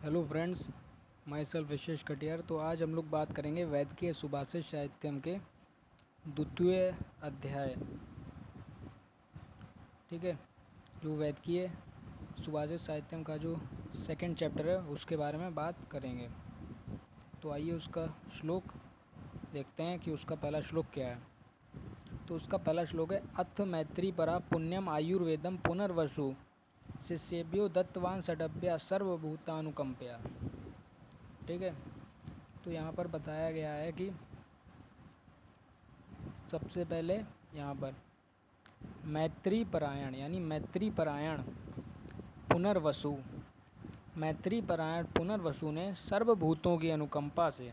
Hello friends, my self विशेष कटियार। तो आज हम लोग बात करेंगे वैदिकीय सुभाषित साहित्यम के द्वितीय अध्याय। ठीक है, जो वैदिकीय सुभाषित साहित्यम का जो सेकंड चैप्टर है उसके बारे में बात करेंगे। तो आइए उसका श्लोक देखते हैं कि उसका पहला श्लोक क्या है। तो उसका पहला श्लोक है, अथ मैत्री परा पुण्यम आयुर्वेदम पुनर्वसु शिष्येभ्यो दत्तवान षडभ्या सर्वभूतानुकंपया। ठीक है, तो यहाँ पर बताया गया है कि सबसे पहले यहाँ पर मैत्री परायण यानी मैत्री परायण पुनर्वसु ने सर्वभूतों की अनुकंपा से,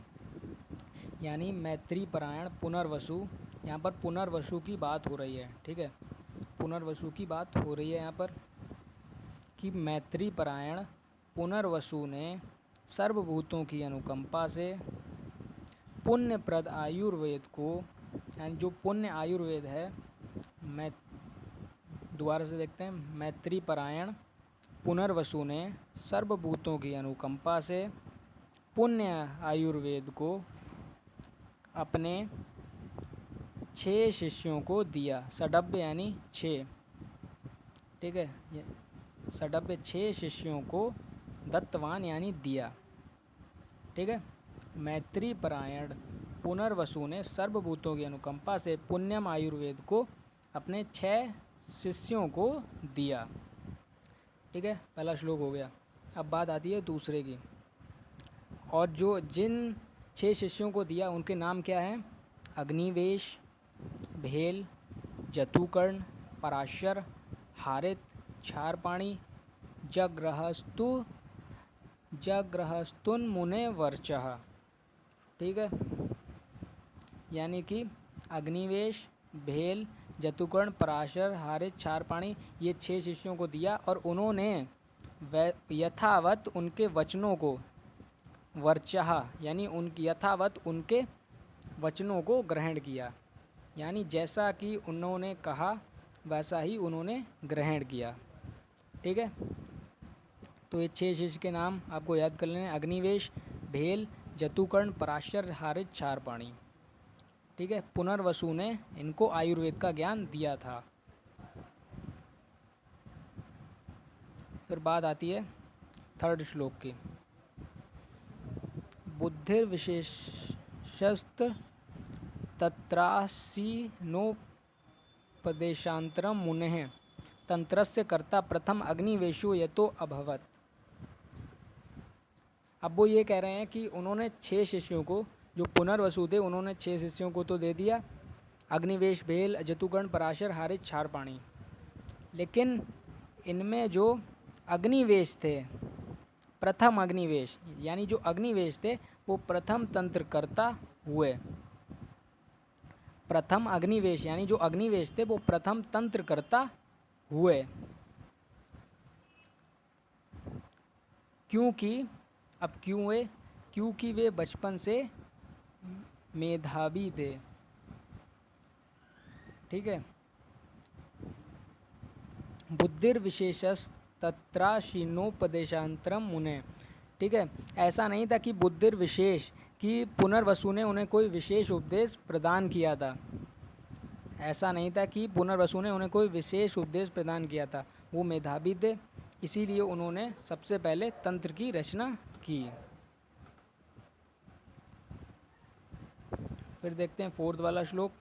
यानी मैत्री परायण पुनर्वसु, यहाँ पर पुनर्वसु की बात हो रही है। ठीक है, पुनर्वसु की बात हो रही है यहाँ पर कि मैत्री परायण पुनर्वसु ने सर्वभूतों की अनुकंपा से पुण्यप्रद आयुर्वेद को, यानी जो पुण्य आयुर्वेद है, मैं दोबारा से देखते हैं, मैत्री परायण पुनर्वसु ने सर्वभूतों की अनुकंपा से पुण्य आयुर्वेद को अपने 6 शिष्यों को दिया। सडभ्य यानी 6। ठीक है, सडभ्य 6 शिष्यों को दत्तवान यानी दिया। ठीक है, मैत्री परायण पुनर्वसु ने सर्वभूतों की अनुकंपा से पुण्यम आयुर्वेद को अपने 6 शिष्यों को दिया। ठीक है, पहला श्लोक हो गया। अब बात आती है दूसरे की। और जो जिन 6 शिष्यों को दिया उनके नाम क्या हैं? अग्निवेश, भेल, जतुकर्ण, पराशर, हारित, क्षारपाणी, जगृहस्तुन्मुने वर्चः। ठीक है, यानी कि अग्निवेश, भेल, जतुकर्ण, पराशर, हारित, क्षारपाणी, ये 6 शिष्यों को दिया और उन्होंने यथावत उनके वचनों को, वर्चः यानी यथावत उनके वचनों को ग्रहण किया, यानी जैसा कि उन्होंने कहा वैसा ही उन्होंने ग्रहण किया। ठीक है, तो ये 6 शिष्य के नाम आपको याद कर लेने, अग्निवेश, भेल, जतुकर्ण, पराशर, हारित, क्षारपाणी। ठीक है, पुनर्वसु ने इनको आयुर्वेद का ज्ञान दिया था। फिर बात आती है थर्ड श्लोक की। बुद्धिर्विशेषस्त तत्रासीनोपदेशांतरम मुनेः तंत्रस्य कर्ता प्रथम अग्निवेशो यतो अभवत्। अब वो ये कह रहे हैं कि उन्होंने 6 शिष्यों को, जो पुनर्वसु थे, उन्होंने 6 शिष्यों को तो दे दिया, अग्निवेश, भेल, जतुकर्ण, पराशर, हारित, क्षारपाणी, लेकिन इनमें जो अग्निवेश थे, प्रथम अग्निवेश यानी जो अग्निवेश थे वो प्रथम तंत्रकर्ता हुए। प्रथम अग्निवेश यानी जो अग्निवेश थे वो प्रथम तंत्रकर्ता हुए, क्योंकि अब क्यों हुए? क्योंकि वे बचपन से मेधावी थे। ठीक है, बुद्धिर्विशेषस्तत्राशीनोपदेशांतरम मुने। ठीक है, ऐसा नहीं था कि बुद्धिर्विशेष कि पुनर्वसु ने उन्हें कोई विशेष उपदेश प्रदान किया था। ऐसा नहीं था कि पुनर्वसु ने उन्हें कोई विशेष उपदेश प्रदान किया था। वो मेधावी थे, इसीलिए उन्होंने सबसे पहले तंत्र की रचना की। फिर देखते हैं फोर्थ वाला श्लोक।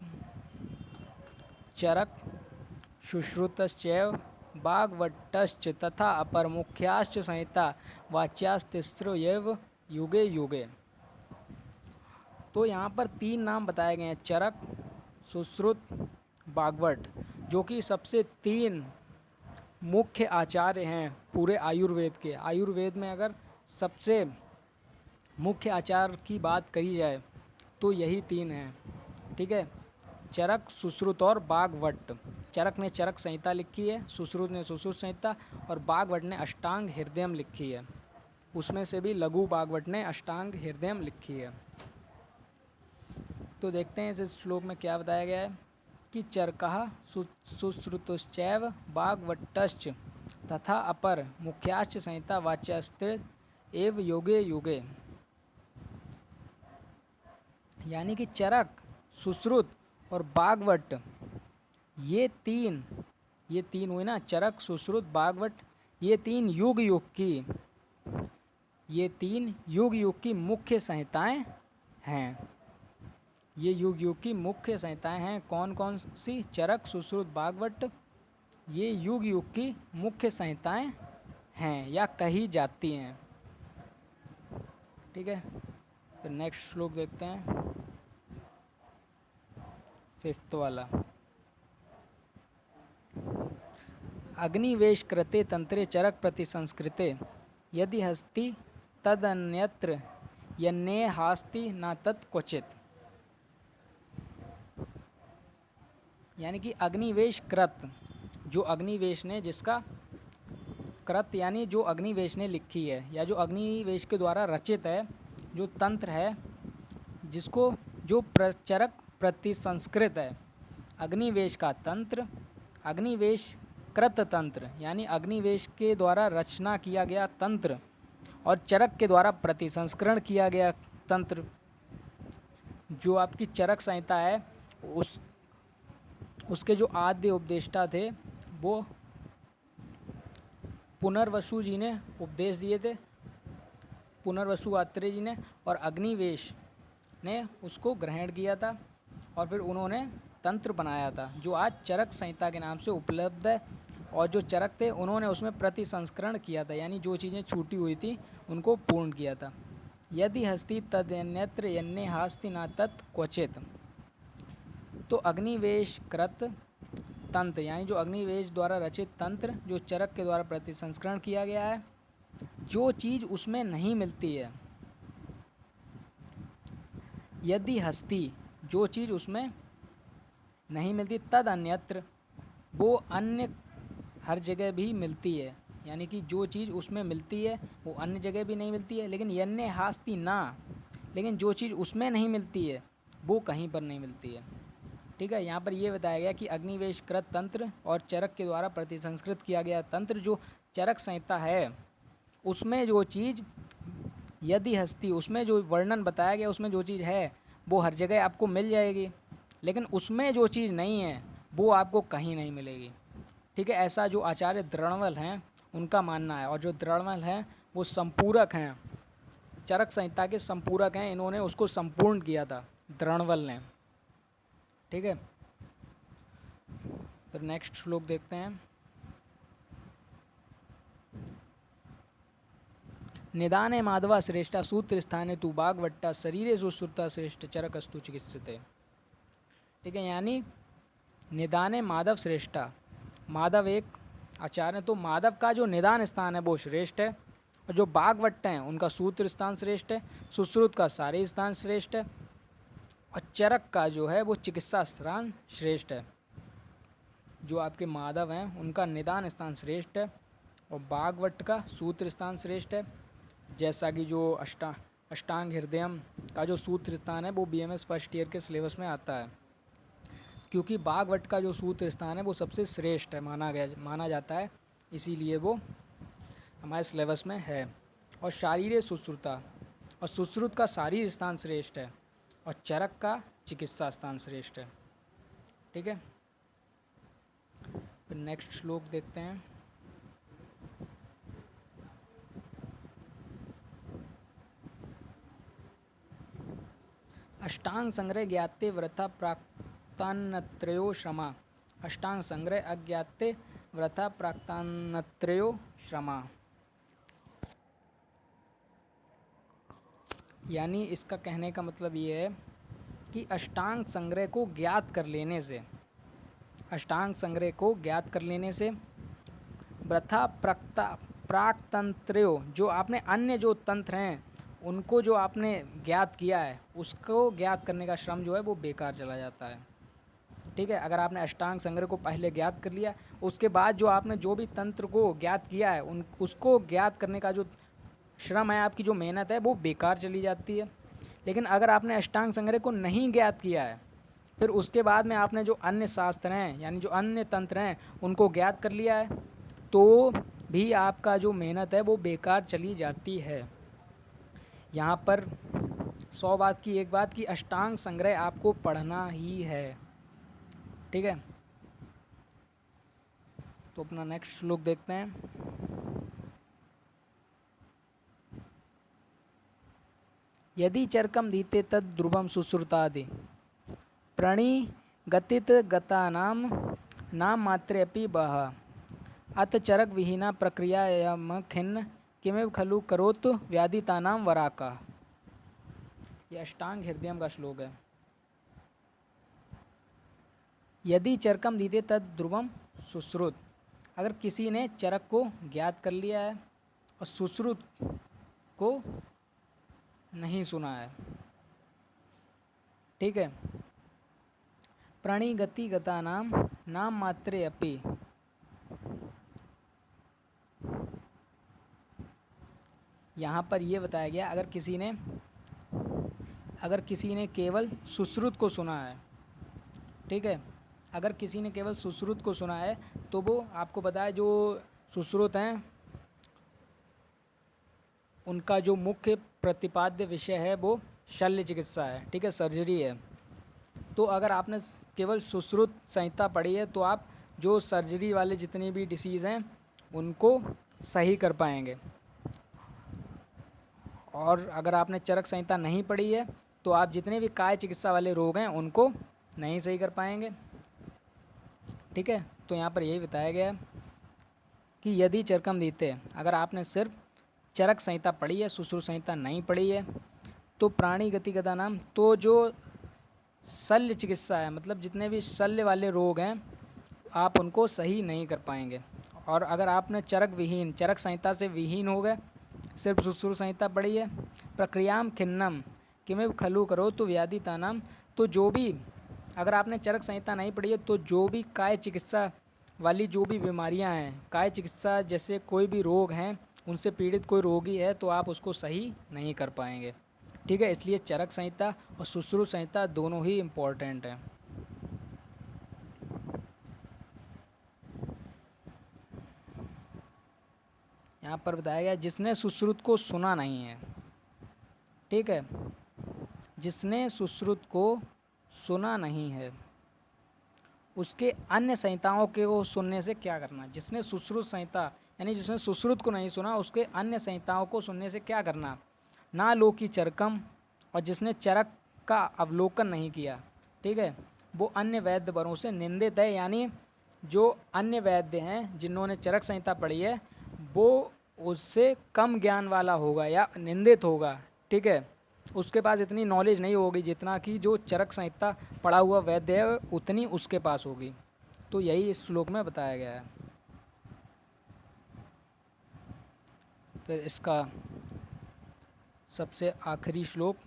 चरक शुश्रुतश्चैव भागवतश्च तथा अपर मुख्याश्च संहिता वाच्यास्तिस्रो एव युगे युगे। तो यहाँ पर 3 नाम बताए गए हैं, चरक, सुश्रुत, भागवत, जो कि सबसे 3 मुख्य आचार्य हैं पूरे आयुर्वेद के। आयुर्वेद में अगर सबसे मुख्य आचार्य की बात करी जाए तो यही 3 हैं। ठीक है, चरक, सुश्रुत और भागवत। चरक ने चरक संहिता लिखी है, सुश्रुत ने सुश्रुत संहिता, और भागवत ने अष्टांग हृदयम लिखी है। उसमें से भी लघु भागवत ने अष्टांग हृदयम लिखी है। तो देखते हैं इस श्लोक में क्या बताया गया है कि चरकः सुश्रुतश्चैव भागवतश्च तथा अपर मुख्याश्च संहिता वाच्यास्ते एव युगे युगे, यानी कि चरक, सुश्रुत और बागवट, ये तीन हुए ना, चरक, सुश्रुत, बागवट, ये तीन युग युग की मुख्य संहिताएं हैं। ये युग युग की मुख्य संहिताएं हैं। कौन कौन सी? चरक, सुश्रुत, बागवट, ये युग युग की मुख्य संहिताएं हैं या कही जाती हैं। ठीक है, फिर नेक्स्ट श्लोक देखते हैं, 5th वाला। अग्निवेश कृते तंत्रे चरक प्रति संस्कृते यदि हस्ति तदन्यत्र यन्ने हास्ति न तत् क्वचित। यानी कि अग्निवेश कृत, जो अग्निवेश ने, जिसका कृत यानी जो अग्निवेश ने लिखी है या जो अग्निवेश के द्वारा रचित है, जो तंत्र है, जिसको जो चरक प्रति संस्कृत है। अग्निवेश का तंत्र, अग्निवेश कृत तंत्र यानी अग्निवेश के द्वारा रचना किया गया तंत्र, और चरक के द्वारा प्रतिसंस्करण किया गया तंत्र। जो आपकी चरक संहिता है, उसके जो आद्य उपदेष्टा थे वो पुनर्वसु जी ने उपदेश दिए थे, पुनर्वसु आत्रेय जी ने, और अग्निवेश ने उसको ग्रहण किया था और फिर उन्होंने तंत्र बनाया था, जो आज चरक संहिता के नाम से उपलब्ध है। और जो चरक थे उन्होंने उसमें प्रतिसंस्करण किया था, यानी जो चीज़ें छूटी हुई थी उनको पूर्ण किया था। यदि हस्ति तदन्यत्र यन्ने हास्ति न तत् क्वचित। तो अग्निवेश कृत तंत्र यानी जो अग्निवेश द्वारा रचित तंत्र, जो चरक के द्वारा प्रतिसंस्करण किया गया है, जो चीज़ उसमें नहीं मिलती है, यदि हस्ति, जो चीज़ उसमें नहीं मिलती, तद अन्यत्र, वो अन्य हर जगह भी मिलती है। यानी कि जो चीज़ उसमें मिलती है वो अन्य जगह भी नहीं मिलती है। लेकिन यन्ने हास्ति ना, लेकिन जो चीज़ उसमें नहीं मिलती है वो कहीं पर नहीं मिलती है। ठीक है, यहाँ पर ये बताया गया कि अग्निवेश कृत तंत्र और चरक के द्वारा प्रतिसंस्कृत किया गया तंत्र, जो चरक संहिता है, उसमें जो चीज़ यदि हस्ति, उसमें जो वर्णन बताया गया, उसमें जो चीज़ है वो हर जगह आपको मिल जाएगी, लेकिन उसमें जो चीज़ नहीं है वो आपको कहीं नहीं मिलेगी। ठीक है, ऐसा जो आचार्य द्रोणवल हैं उनका मानना है। और जो द्रोणवल हैं वो संपूरक हैं, चरक संहिता के संपूरक हैं, इन्होंने उसको संपूर्ण किया था द्रोणवल ने। ठीक है, फिर नेक्स्ट श्लोक देखते हैं। निदाने माधवा श्रेष्ठा सूत्र स्थाने तु बागवट्टा शरीरे सुश्रुता श्रेष्ठ चरकस्तु चिकित्सते। ठीक है, यानी निदाने माधव श्रेष्ठा, माधव एक आचार्य, तो माधव का जो निदान स्थान है वो श्रेष्ठ है, और जो बागवट हैं उनका सूत्र स्थान श्रेष्ठ है, सुश्रुत का सारे स्थान श्रेष्ठ है, और चरक का जो है वो चिकित्सा स्थान श्रेष्ठ है। जो आपके माधव हैं उनका निदान स्थान श्रेष्ठ है और बागवट का सूत्र स्थान श्रेष्ठ है। जैसा कि जो अष्टांग हृदयम का जो सूत्र स्थान है वो BMS फर्स्ट ईयर के सिलेबस में आता है, क्योंकि बागवट का जो सूत्र स्थान है वो सबसे श्रेष्ठ है, माना जाता है, इसीलिए वो हमारे सिलेबस में है। और शारीरिक सुश्रुता, और सुश्रुत का शारीर स्थान श्रेष्ठ है, और चरक का चिकित्सा स्थान श्रेष्ठ है। ठीक है, फिर नेक्स्ट श्लोक देखते हैं। अष्टांग संग्रह ज्ञाते व्रता प्राक्तान्नत्रयो श्रमा। अष्टांग संग्रह अज्ञाते व्रता प्राक्तान्नत्रयो श्रमा, यानी इसका कहने का मतलब ये है कि अष्टांग संग्रह को ज्ञात कर लेने से, अष्टांग संग्रह को ज्ञात कर लेने से व्रथा प्राक्तंत्र्यो, जो आपने अन्य जो तंत्र हैं उनको जो आपने ज्ञात किया है, उसको ज्ञात करने का श्रम जो है वो बेकार चला जाता है। ठीक है, अगर आपने अष्टांग संग्रह को पहले ज्ञात कर लिया, उसके बाद जो आपने जो भी तंत्र को ज्ञात किया है उसको ज्ञात करने का जो श्रम है, आपकी जो मेहनत है, वो बेकार चली जाती है। लेकिन अगर आपने अष्टांग संग्रह को नहीं ज्ञात किया है, फिर उसके बाद में आपने जो अन्य शास्त्र हैं यानी जो अन्य तंत्र हैं उनको ज्ञात कर लिया है, तो भी आपका जो मेहनत है वो बेकार चली जाती है। यहाँ पर 100 बात की एक बात कि अष्टांग संग्रह आपको पढ़ना ही है, ठीक है। तो अपना नेक्स्ट श्लोक देखते हैं। यदि चरकम दीते तद ध्रुवम सुश्रुतादि प्रणिगतित गतानां नाम मात्रे अपि बह अत चरक विहीना प्रक्रियायाम खिन्न किमेव खलु करोतु व्याधितानां वराका। यह अष्टांग हृदयम का श्लोक है। यदि चरकम दीते तद ध्रुवम सुश्रुत, अगर किसी ने चरक को ज्ञात कर लिया है और सुश्रुत को नहीं सुना है, ठीक है। प्रणिगति गता नाम मात्रे अपि, यहाँ पर यह बताया गया अगर किसी ने केवल सुश्रुत को सुना है, ठीक है। अगर किसी ने केवल सुश्रुत को सुना है तो वो आपको पता है जो सुश्रुत हैं उनका जो मुख्य प्रतिपाद्य विषय है वो शल्य चिकित्सा है, ठीक है, सर्जरी है। तो अगर आपने केवल सुश्रुत संहिता पढ़ी है तो आप जो सर्जरी वाले जितने भी डिसीज़ हैं उनको सही कर पाएंगे, और अगर आपने चरक संहिता नहीं पढ़ी है तो आप जितने भी काय चिकित्सा वाले रोग हैं उनको नहीं सही कर पाएंगे, ठीक है। तो यहाँ पर यही बताया गया है कि यदि चरकम दीते, अगर आपने सिर्फ चरक संहिता पढ़ी है, सुश्रुत संहिता नहीं पढ़ी है, तो प्राणी गतिगता नाम, तो जो शल्य चिकित्सा है, मतलब जितने भी शल्य वाले रोग हैं आप उनको सही नहीं कर पाएंगे। और अगर आपने चरक संहिता से विहीन हो गए, सिर्फ सुश्रुत संहिता पढ़ी है, प्रक्रियाम खिन्नम किमेव खलु करो तो व्याधितानाम, तो जो भी अगर आपने चरक संहिता नहीं पढ़ी है तो जो भी काय चिकित्सा वाली जो भी बीमारियां हैं, काय चिकित्सा जैसे कोई भी रोग हैं उनसे पीड़ित कोई रोगी है तो आप उसको सही नहीं कर पाएंगे, ठीक है। इसलिए चरक संहिता और सुश्रुत संहिता दोनों ही इम्पोर्टेंट हैं। यहाँ पर बताया गया जिसने सुश्रुत को सुना नहीं है, ठीक है, जिसने सुश्रुत को सुना नहीं है उसके अन्य संहिताओं के को सुनने से क्या करना। जिसने सुश्रुत संहिता यानी जिसने सुश्रुत को नहीं सुना उसके अन्य संहिताओं को सुनने से क्या करना, ना लोकी चरकम, और जिसने चरक का अवलोकन नहीं किया, ठीक है, वो अन्य वैद्य वरों से निंदित है। यानी जो अन्य वैद्य हैं जिन्होंने चरक संहिता पढ़ी है वो उससे कम ज्ञान वाला होगा या निंदित होगा, ठीक है, उसके पास इतनी नॉलेज नहीं होगी जितना कि जो चरक संहिता पढ़ा हुआ वैद्य है उतनी उसके पास होगी। तो यही इस श्लोक में बताया गया है। फिर इसका सबसे आखिरी श्लोक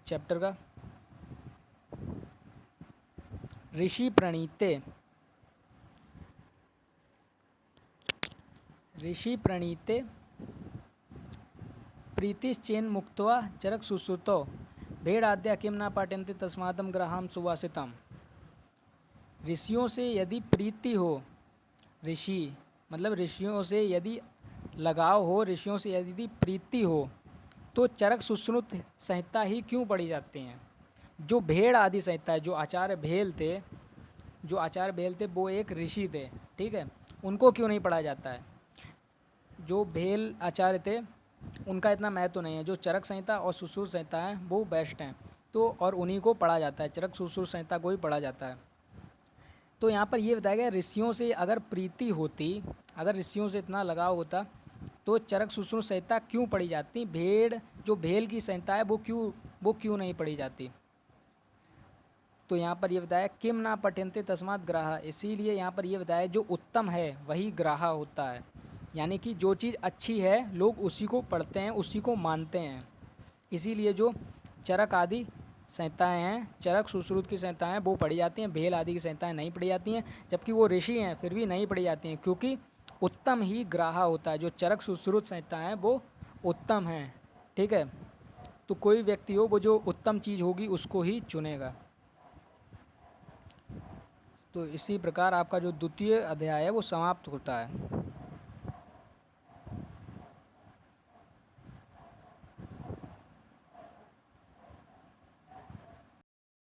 चैप्टर का, ऋषि प्रणीते प्रीतिश्चेन मुक्त्वा चरक सुश्रुतौ भेड़ाद्या किम न पाठयन्ते तस्मादम ग्रहाम सुवासितम। ऋषियों से यदि प्रीति हो, ऋषि मतलब ऋषियों से यदि लगाव हो, ऋषियों से यदि प्रीति हो तो चरक सुश्रुत संहिता ही क्यों पढ़ी जाती हैं। जो भेड़ आदि संहिता है, जो आचार्य भेल थे वो एक ऋषि थे, ठीक है, उनको क्यों नहीं पढ़ा जाता है। जो भेल आचार्य थे उनका इतना महत्व तो नहीं है, जो चरक संहिता और सुश्रुत संहिता है वो बेस्ट हैं, तो और उन्हीं को पढ़ा जाता है, चरक सुश्रुत संहिता को ही पढ़ा जाता है। तो यहाँ पर ये बताया गया ऋषियों से अगर प्रीति होती, अगर ऋषियों से इतना लगाव होता तो चरक सुश्रुत संहिता क्यों पढ़ी जाती, जो भेल की संहिता है वो क्यों नहीं पढ़ी जाती। तो यहाँ पर ये बताया किम ना पठ्यन्ते तस्मात् ग्राह, इसीलिए यहाँ पर ये बताया जो उत्तम है वही ग्राह होता है, यानी कि जो चीज़ अच्छी है लोग उसी को पढ़ते हैं, उसी को मानते हैं। इसीलिए जो चरक आदि संहिताएँ हैं, चरक सुश्रुत की संहिताएँ हैं वो पढ़ी जाती हैं, भेल आदि की संहिताएँ नहीं पढ़ी जाती हैं। जबकि वो ऋषि हैं फिर भी नहीं पढ़ी जाती हैं, क्योंकि उत्तम ही ग्राह होता है। जो चरक सुश्रुत संहिताएँ हैं वो उत्तम हैं, ठीक है। तो कोई व्यक्ति हो वो जो उत्तम चीज़ होगी उसको ही चुनेगा। तो इसी प्रकार आपका जो द्वितीय अध्याय है वो समाप्त होता है।